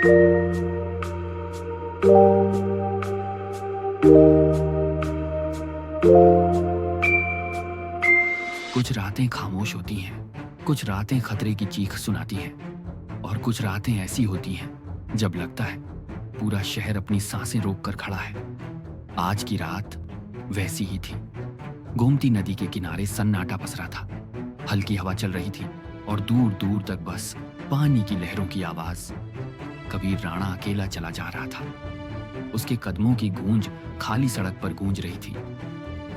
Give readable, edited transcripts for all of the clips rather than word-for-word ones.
कुछ रातें खामोश होती हैं, कुछ रातें खतरे की चीख सुनाती हैं और कुछ रातें ऐसी होती हैं जब लगता है पूरा शहर अपनी सांसें रोककर खड़ा है। आज की रात वैसी ही थी। गोमती नदी के किनारे सन्नाटा पसरा था। हल्की हवा चल रही थी और दूर दूर तक बस पानी की लहरों की आवाज। कबीर राणा अकेला चला जा रहा था। उसके कदमों की गूंज खाली सड़क पर गूंज रही थी।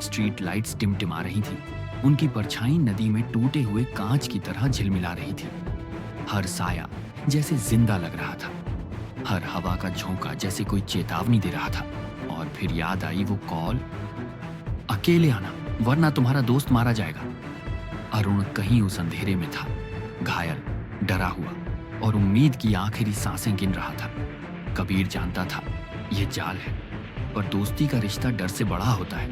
स्ट्रीट लाइट्स टिमटिमा रही थी। उनकी परछाई नदी में टूटे हुए कांच की तरह झिलमिला रही थी। हर साया जैसे जिंदा लग रहा था। हर हवा का झोंका जैसे कोई चेतावनी दे रहा था। और फिर याद आई वो कॉल, अकेले आना वरना तुम्हारा दोस्त मारा जाएगा। अरुण कहीं उस अंधेरे में था, घायल, डरा हुआ और उम्मीद की आखिरी सांसें गिन रहा था। कबीर जानता था यह जाल है, पर दोस्ती का रिश्ता डर से बड़ा होता है।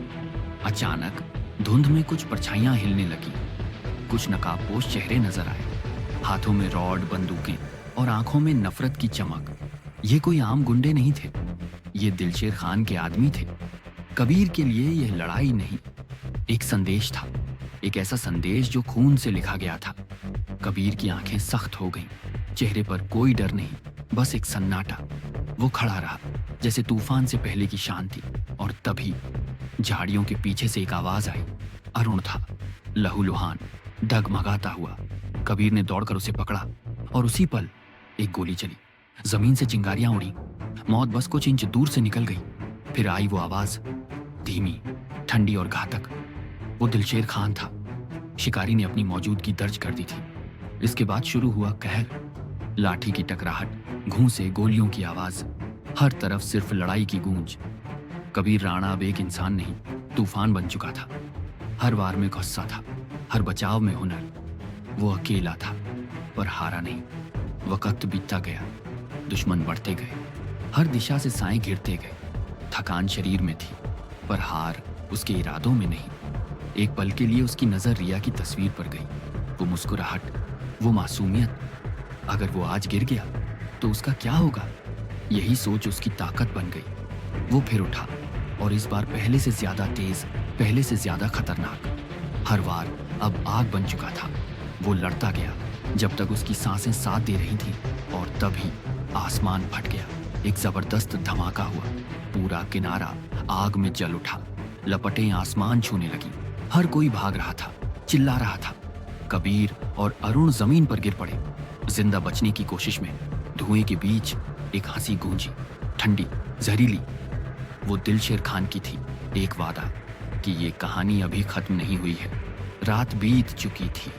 अचानक धुंध में कुछ परछाइयां हिलने लगी। कुछ नकाबपोश चेहरे नजर आए, हाथों में रॉड, बंदूकें और आंखों में नफरत की चमक। ये कोई आम गुंडे नहीं थे, ये दिलशेर खान के आदमी थे। कबीर के लिए यह लड़ाई नहीं, एक संदेश था। एक ऐसा संदेश जो खून से लिखा गया था। कबीर की आंखें सख्त हो गईं, चेहरे पर कोई डर नहीं, बस एक सन्नाटा। वो खड़ा रहा जैसे तूफान से पहले की शांति। और तभी झाड़ियों के पीछे से एक आवाज आई। अरुण था, लहूलुहान, डगमगाता हुआ। कबीर ने दौड़कर उसे पकड़ा और उसी पल एक गोली चली। जमीन से चिंगारियां उड़ी। मौत बस कुछ इंच दूर से निकल गई। फिर आई वो आवाज, धीमी, ठंडी और घातक। वो दिलशेर खान था। शिकारी ने अपनी मौजूदगी दर्ज कर दी थी। इसके बाद शुरू हुआ कहर, लाठी की टकराहट, घूंसे, गोलियों की आवाज, हर तरफ सिर्फ लड़ाई की गूंज। कबीर राणा अब एक इंसान नहीं, तूफान बन चुका था। हर वार में गुस्सा था, हर बचाव में हुनर। वो अकेला था, पर हारा नहीं। वक्त बीतता गया, दुश्मन बढ़ते गए, हर दिशा से साएं घिरते गए। थकान शरीर में थी, पर हार उसके इरादों में नहीं। एक पल के लिए उसकी नजर रिया की तस्वीर पर गई। वो मुस्कुराहट, वो मासूमियत। अगर वो आज गिर गया तो उसका क्या होगा? यही सोच उसकी ताकत बन गई। वो फिर उठा और इस बार पहले से ज्यादा तेज, पहले से ज्यादा खतरनाक। हर वार अब आग बन चुका था। वो लड़ता गया जब तक उसकी सांसें साथ दे रही थीं। और तभी आसमान फट गया। एक जबरदस्त धमाका हुआ। पूरा किनारा आग में जल उठा। लपटें आसमान छूने लगी। हर कोई भाग रहा था, चिल्ला रहा था। कबीर और अरुण जमीन पर गिर पड़े, जिंदा बचने की कोशिश में। धुएं के बीच एक हंसी गूंजी, ठंडी, जहरीली। वो दिलशेर खान की थी। एक वादा कि ये कहानी अभी खत्म नहीं हुई है। रात बीत चुकी थी,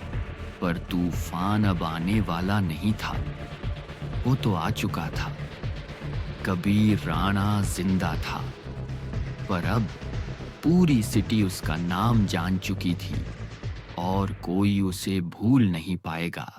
पर तूफान अब आने वाला नहीं था। वो तो आ चुका था। कबीर राणा जिंदा था, पर अब पूरी सिटी उसका नाम जान चुकी थी और कोई उसे भूल नहीं पाएगा।